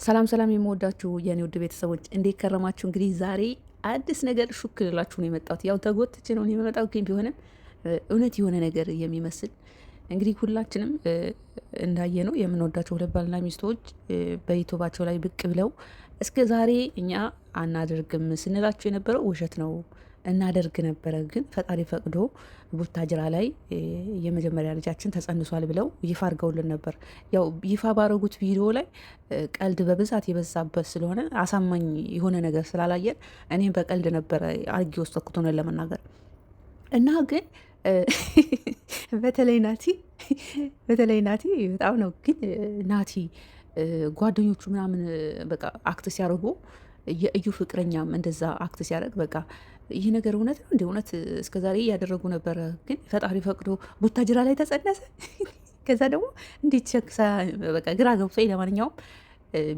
ሰላም ሰላም የምወዳችሁ የኔ ውድ ቤተሰቦች እንዴት ከረማችሁ? እንግዲህ ዛሬ አዲስ ነገር ሹክ ልላችሁ ነው የመጣሁት። ያው ተጎትቼ ነው የመጣው፣ ግን ቢሆንም እውነት የሆነ ነገር የሚመስል እንግዲህ ሁላችንም እንዳየ ነው የምንወዳቸው ሁለት ባልና ሚስቶች በዩቱባቸው ላይ ብቅ ብለው እስከ ዛሬ እኛ አናደርግም ስንላቸው የነበረው ውሸት ነው፣ እናደርግ ነበረ፣ ግን ፈጣሪ ፈቅዶ ቡታጅራ ላይ የመጀመሪያ ልጃችን ተጸንሷል ብለው ይፋ አድርገውልን ነበር። ያው ይፋ ባረጉት ቪዲዮ ላይ ቀልድ በብዛት የበዛበት ስለሆነ አሳማኝ የሆነ ነገር ስላላየን እኔም በቀልድ ነበረ አርጌ ወሰድኩት ሆነን ለመናገር እና ግን በተለይ ናቲ በጣም ነው ግን ናቲ ጓደኞቹ ምናምን በቃ አክት ሲያደርጉ የእዩ ፍቅረኛም እንደዛ አክት ሲያደርግ በቃ ይህ ነገር እውነት ነው እንደ እውነት እስከዛሬ እያደረጉ ነበረ፣ ግን ፈጣሪ ፈቅዶ ቡታጅራ ላይ ተጸነሰ። ከዛ ደግሞ እንዴት ሸክሳ በቃ ግራ ገብቶኝ፣ ለማንኛውም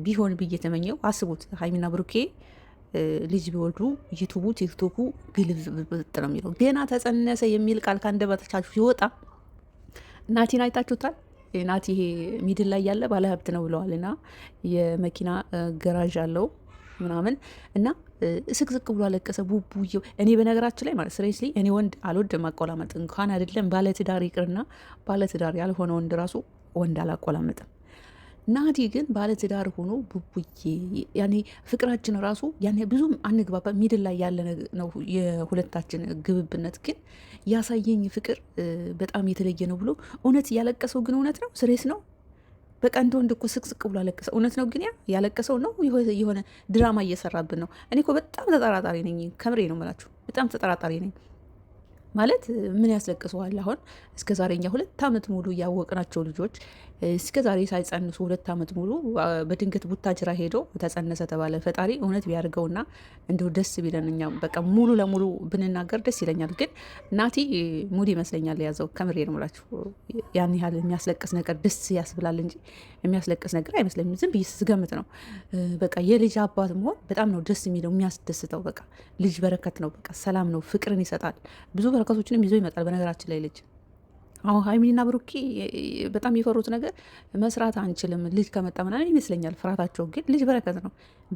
ቢሆን ብዬ ተመኘው። አስቡት ሀይሚና ብሩኬ ልጅ ቢወልዱ ዩቱቡ ቲክቶኩ ግልብጥ ነው የሚለው። ገና ተጸነሰ የሚል ቃል ከአንደበታችሁ ሲወጣ ናቲን አይታችሁታል። ናቲ ይሄ ሚድል ላይ ያለ ባለሀብት ነው ብለዋል እና የመኪና ገራዥ አለው ምናምን እና ስቅስቅ ብሎ አለቀሰ። ቡቡዬው እኔ በነገራችን ላይ ማለት ስሬስሊ እኔ ወንድ አልወድም ማቆላመጥ፣ እንኳን አይደለም ባለትዳር ይቅርና ባለትዳር ያልሆነ ወንድ ራሱ ወንድ አላቆላመጥም። ናቲ ግን ባለትዳር ሆኖ ቡቡዬ ያኔ ፍቅራችን ራሱ ያኔ ብዙም አንግባባ ሚድል ላይ ያለ ነው የሁለታችን ግብብነት፣ ግን ያሳየኝ ፍቅር በጣም የተለየ ነው ብሎ እውነት ያለቀሰው ግን እውነት ነው፣ ስሬስ ነው። በቃ እንደ ወንድ እኮ ስቅስቅ ብሎ አለቀሰ። እውነት ነው ግን ያለቀሰው ነው የሆነ ድራማ እየሰራብን ነው። እኔ እኮ በጣም ተጠራጣሪ ነኝ፣ ከምሬ ነው የምላችሁ፣ በጣም ተጠራጣሪ ነኝ። ማለት ምን ያስለቅሰዋል? አሁን እስከ ዛሬ እኛ 2 ዓመት ሙሉ ያወቅናቸው ልጆች እስከ ዛሬ ሳይጸንሱ 2 ዓመት ሙሉ በድንገት ቡታጅራ ሄዶ ተጸነሰ ተባለ። ፈጣሪ እውነት ቢያደርገውና እንደው ደስ ቢለን እኛም በቃ ሙሉ ለሙሉ ብንናገር ደስ ይለኛል። ግን ናቲ ሙድ ይመስለኛል የያዘው፣ ከምሬ ነው የምላችሁ። ያን ያህል የሚያስለቅስ ነገር ደስ ያስብላል እንጂ የሚያስለቅስ ነገር አይመስለኝም። ዝም ብዬ ስገምት ነው። በቃ የልጅ አባት መሆን በጣም ነው ደስ የሚለው የሚያስደስተው። በቃ ልጅ በረከት ነው፣ በቃ ሰላም ነው፣ ፍቅርን ይሰጣል፣ ብዙ በረከቶችንም ይዞ ይመጣል። በነገራችን ላይ ልጅ አሁን ሀይሚና ብሩኬ በጣም የፈሩት ነገር መስራት አንችልም ልጅ ከመጣ ምናምን ይመስለኛል ፍርሃታቸው። ግን ልጅ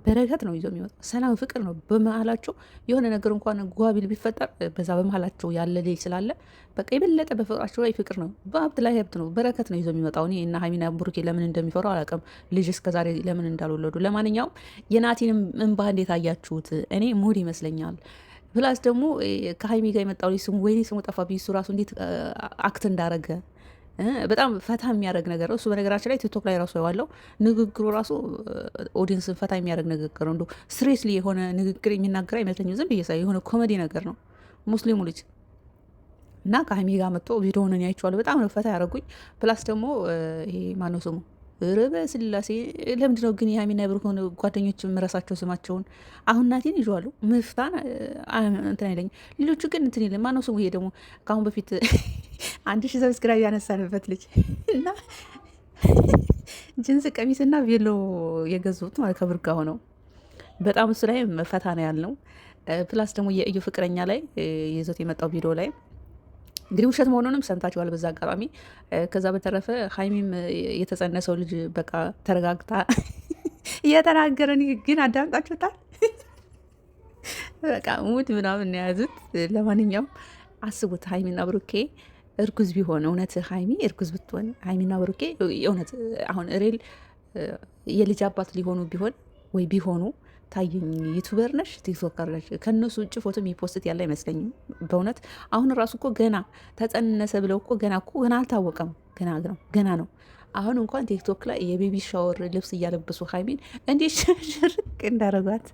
በረከት ነው ይዞ የሚመጣ ሰላም፣ ፍቅር ነው። በመሀላቸው የሆነ ነገር እንኳን ጓቢል ቢፈጠር በዛ በመሀላቸው ያለ ልጅ ስላለ በቃ የበለጠ በፍቅራቸው ላይ ፍቅር ነው፣ በሀብት ላይ ሀብት ነው፣ በረከት ነው ይዞ የሚመጣው። እኔ እና ሀይሚና ብሩኬ ለምን እንደሚፈሩ አላውቅም፣ ልጅ እስከዛሬ ለምን እንዳልወለዱ። ለማንኛውም የናቲንም እንባ እንዴት አያችሁት? እኔ ሙድ ይመስለኛል። ፕላስ ደግሞ ከሀይሚ ጋር የመጣው ስሙ ወይኔ ስሙ ጠፋብኝ። እሱ ራሱ እንዴት አክት እንዳረገ በጣም ፈታ የሚያደርግ ነገር ነው እሱ። በነገራችን ላይ ቲክቶክ ላይ ራሱ የዋለው ንግግሩ ራሱ ኦዲየንስን ፈታ የሚያደርግ ንግግር ነው። እንደ ስሬስሊ የሆነ ንግግር የሚናገር አይመስለኝም። ዝም ብዬ የሆነ ኮሜዲ ነገር ነው ሙስሊሙ ልጅ እና ከሀይሚ ጋር መጥቶ ቪዲዮውን እኔ አይቼዋለሁ። በጣም ነው ፈታ ያደረጉኝ። ፕላስ ደግሞ ይሄ ማነው ስሙ ርበ ስላሴ ለምንድን ነው ግን የሀይሚና የብሩክን ጓደኞች የምረሳቸው ስማቸውን? አሁን ናቲን ይዤዋለሁ፣ ምፍታን እንትን አይለኝ፣ ሌሎቹ ግን እንትን የለም። ማነው ስሙ? ይሄ ደግሞ ከአሁን በፊት 1000 ሰብስክራይብ ያነሳንበት ልጅ እና ጅንስ ቀሚስና ቬሎ የገዙት ማለት ከብሩክ ጋር ሆነው በጣም እሱ ላይ ፈታ ነው ያልነው። ፕላስ ደግሞ የእዩ ፍቅረኛ ላይ ይዞት የመጣው ቪዲዮ ላይ እንግዲህ ውሸት መሆኑንም ሰምታችኋል በዛ አጋጣሚ። ከዛ በተረፈ ሀይሚም የተጸነሰው ልጅ በቃ ተረጋግታ እየተናገረን ግን አዳምጣችሁታል። በቃ ሙድ ምናምን የያዙት። ለማንኛውም አስቡት ሀይሚና ብሩኬ እርጉዝ ቢሆን እውነት ሀይሚ እርጉዝ ብትሆን ሀይሚና ብሩኬ እውነት አሁን ሬል የልጅ አባት ሊሆኑ ቢሆን ወይ ቢሆኑ ታየኝ። ዩቱበር ነሽ፣ ቲክቶከር ነሽ፣ ከነሱ ውጭ ፎቶ የሚፖስት ያለ አይመስለኝም በእውነት። አሁን ራሱ እኮ ገና ተጸነሰ ብለው እኮ ገና አልታወቀም፣ ገና ነው። አሁን እንኳን ቲክቶክ ላይ የቤቢ ሻወር ልብስ እያለበሱ ሀይሚን እንዴት ሽርቅ እንዳረጓት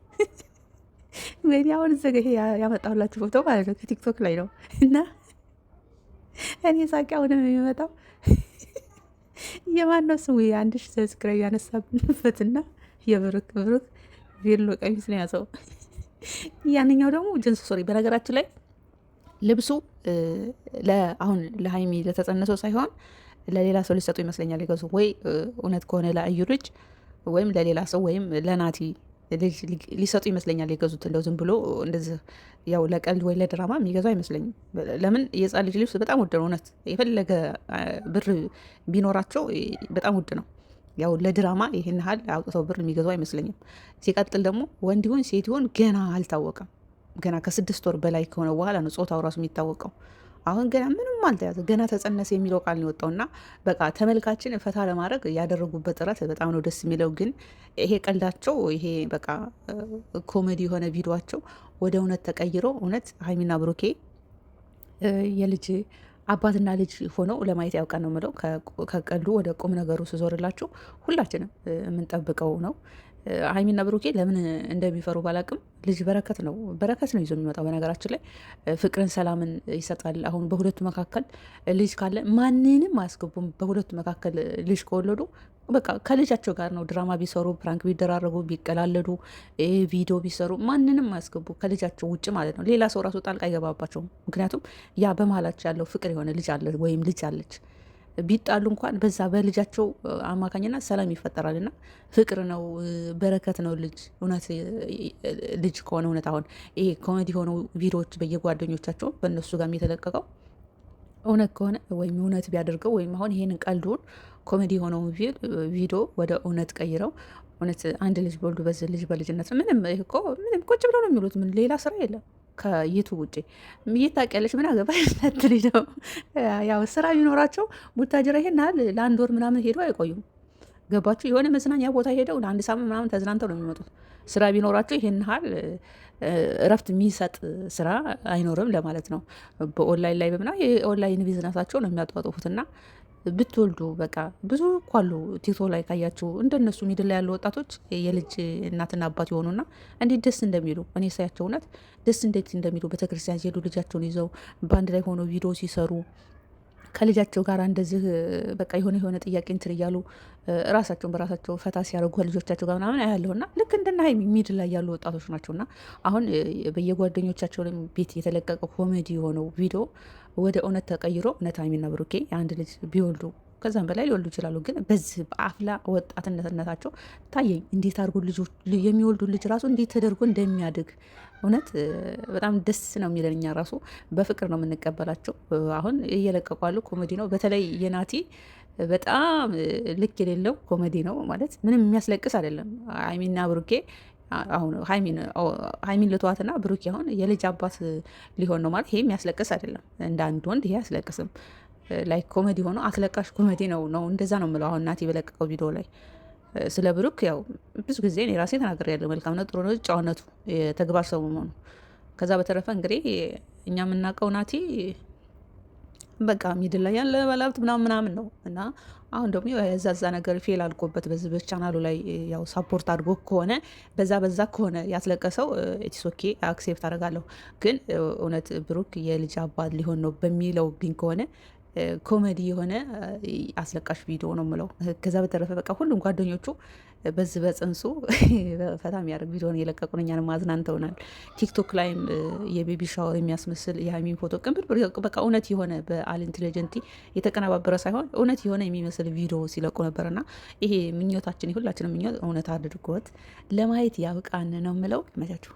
ወይኔ። አሁን እዘገ ያመጣሁላችሁ ፎቶ ማለት ነው ከቲክቶክ ላይ ነው እና እኔ ሳቂ አሁንም የሚመጣው የማነው ስሙ 1000 ሰብስክራይብ ያነሳብንበትና የብሩክ ቬሎ ቀሚስ ነው ያዘው። ያንኛው ደግሞ ጅንስ ሱሪ። በነገራችን ላይ ልብሱ አሁን ለሀይሚ ለተጸነሰው ሳይሆን ለሌላ ሰው ሊሰጡ ይመስለኛል የገዙ ወይ እውነት ከሆነ ለእዩ ልጅ ወይም ለሌላ ሰው ወይም ለናቲ ልጅ ሊሰጡ ይመስለኛል የገዙት። እንደው ዝም ብሎ እንደዚህ ያው ለቀልድ ወይ ለድራማ የሚገዙ አይመስለኝም። ለምን የህፃን ልጅ ልብስ በጣም ውድ ነው። እውነት የፈለገ ብር ቢኖራቸው በጣም ውድ ነው። ያው ለድራማ ይህን ያህል አውጥተው ብር የሚገዙ አይመስለኝም። ሲቀጥል ደግሞ ወንድ ይሁን ሴት ይሁን ገና አልታወቀም። ገና ከ6 ወር በላይ ከሆነ በኋላ ነው ጾታው ራሱ የሚታወቀው። አሁን ገና ምንም አልተያዘ፣ ገና ተጸነሰ የሚለው ቃል ነው የወጣው እና በቃ ተመልካችን ፈታ ለማድረግ ያደረጉበት ጥረት በጣም ነው ደስ የሚለው። ግን ይሄ ቀልዳቸው ይሄ በቃ ኮሜዲ የሆነ ቪዲዮቸው ወደ እውነት ተቀይሮ እውነት ሀይሚና ብሩኬ የልጅ አባትና ልጅ ሆነው ለማየት ያውቃን ነው የምለው። ከቀልዱ ወደ ቁም ነገሩ ስዞርላችሁ ሁላችንም የምንጠብቀው ነው። ሀይሚና ብሩኬ ለምን እንደሚፈሩ ባላቅም ልጅ በረከት ነው፣ በረከት ነው ይዞ የሚመጣው። በነገራችን ላይ ፍቅርን፣ ሰላምን ይሰጣል። አሁን በሁለቱ መካከል ልጅ ካለ ማንንም አያስገቡም። በሁለቱ መካከል ልጅ ከወለዱ በቃ ከልጃቸው ጋር ነው ድራማ ቢሰሩ፣ ፕራንክ ቢደራረጉ፣ ቢቀላለዱ፣ ቪዲዮ ቢሰሩ ማንንም አያስገቡ ከልጃቸው ውጭ ማለት ነው። ሌላ ሰው ራሱ ጣልቃ አይገባባቸውም። ምክንያቱም ያ በመሀላቸው ያለው ፍቅር የሆነ ልጅ አለ ወይም ልጅ አለች። ቢጣሉ እንኳን በዛ በልጃቸው አማካኝነት ሰላም ይፈጠራል። እና ፍቅር ነው፣ በረከት ነው ልጅ። እውነት ልጅ ከሆነ እውነት አሁን ይሄ ኮሜዲ የሆኑ ቪዲዮዎች በየጓደኞቻቸው በእነሱ ጋር የተለቀቀው እውነት ከሆነ ወይም እውነት ቢያደርገው ወይም አሁን ይሄንን ቀልዱን ኮሜዲ የሆነው ቪዲዮ ወደ እውነት ቀይረው እውነት አንድ ልጅ በወልዱ በዚህ ልጅ በልጅነት ምንም እኮ ምንም ቁጭ ብለው ነው የሚሉት። ምን ሌላ ስራ የለም ከዩቱብ ውጭ የት ታውቂያለሽ? ምን አገባሽ ስትልኝ ነው። ያው ስራ ቢኖራቸው ቡታጅራ ይሄን ያህል ለአንድ ወር ምናምን ሄደው አይቆዩም። ገባችሁ? የሆነ መዝናኛ ቦታ ሄደው ለአንድ ሳምንት ምናምን ተዝናንተው ነው የሚመጡት። ስራ ቢኖራቸው ይሄን ያህል እረፍት የሚሰጥ ስራ አይኖርም ለማለት ነው። በኦንላይን ላይ በምና የኦንላይን ቢዝነሳቸው ነው የሚያጧጡፉትና ብትወልዱ በቃ ብዙ እኮ አሉ። ቲክቶክ ላይ ካያችሁ እንደነሱ ሚድል ላይ ያሉ ወጣቶች የልጅ እናትና አባት የሆኑና እንዴት ደስ እንደሚሉ እኔ ሳያቸው እውነት ደስ እንዴት እንደሚሉ ቤተክርስቲያን ሲሄዱ ልጃቸውን ይዘው በአንድ ላይ ሆነው ቪዲዮ ሲሰሩ ከልጃቸው ጋር እንደዚህ በቃ የሆነ ጥያቄ እንትን እያሉ ራሳቸውን በራሳቸው ፈታ ሲያደርጉ ከልጆቻቸው ጋር ምናምን አያለሁና ልክ እንደና ሀይሚ ሚድል ላይ ያሉ ወጣቶች ናቸውና አሁን በየጓደኞቻቸው ቤት የተለቀቀ ኮሜዲ የሆነው ቪዲዮ ወደ እውነት ተቀይሮ እውነት ሀይሚና ብሩኬ የአንድ ልጅ ቢወልዱ ከዛም በላይ ሊወልዱ ይችላሉ። ግን በዚህ በአፍላ ወጣትነታቸው ታየኝ እንዴት አድርጎ ልጆች የሚወልዱ ልጅ ራሱ እንዴት ተደርጎ እንደሚያድግ እውነት በጣም ደስ ነው የሚለን። እኛ ራሱ በፍቅር ነው የምንቀበላቸው። አሁን እየለቀቁ ያሉ ኮሜዲ ነው። በተለይ የናቲ በጣም ልክ የሌለው ኮሜዲ ነው ማለት ምንም የሚያስለቅስ አይደለም። ሀይሚና ብሩኬ አሁን ሀይሚን ልተዋትና ብሩኬ አሁን የልጅ አባት ሊሆን ነው ማለት ይሄ የሚያስለቅስ አይደለም። እንደ አንድ ወንድ ይሄ አያስለቅስም። ላይ ኮሜዲ ሆኖ አስለቃሽ ኮሜዲ ነው እንደዛ ነው የምለው። አሁን ናቲ በለቀቀው ቪዲዮ ላይ ስለ ብሩክ ያው ብዙ ጊዜ እኔ ራሴ ተናግሬያለሁ። መልካምነት፣ ጥሩ ነው፣ ጨዋነቱ፣ የተግባር ሰው መሆኑ። ከዛ በተረፈ እንግዲህ እኛ የምናውቀው ናቲ በቃ ሚድል ላይ ያለ ባለሀብት ምናምን ነው እና አሁን ደግሞ የዛዛ ነገር ፌል አልቆበት በዚህ በቻናሉ ላይ ያው ሳፖርት አድርጎ ከሆነ በዛ ከሆነ ያስለቀሰው ኢትሶኬ አክሴፕት አደርጋለሁ። ግን እውነት ብሩክ የልጅ አባት ሊሆን ነው በሚለው ግን ከሆነ ኮሜዲ የሆነ አስለቃሽ ቪዲዮ ነው የምለው። ከዛ በተረፈ በቃ ሁሉም ጓደኞቹ በዚህ በጽንሱ ፈታ የሚያደርግ ቪዲዮን እየለቀቁ ነው። እኛንም አዝናንተውናል። ቲክቶክ ላይም የቤቢ ሻወር የሚያስመስል የሀይሚን ፎቶ ቅንብር በቃ እውነት የሆነ በአል ኢንቴሊጀንቲ የተቀነባበረ ሳይሆን እውነት የሆነ የሚመስል ቪዲዮ ሲለቁ ነበርና ይሄ ምኞታችን የሁላችንም ምኞት እውነት አድርጎት ለማየት ያብቃን ነው የምለው። መቻችሁ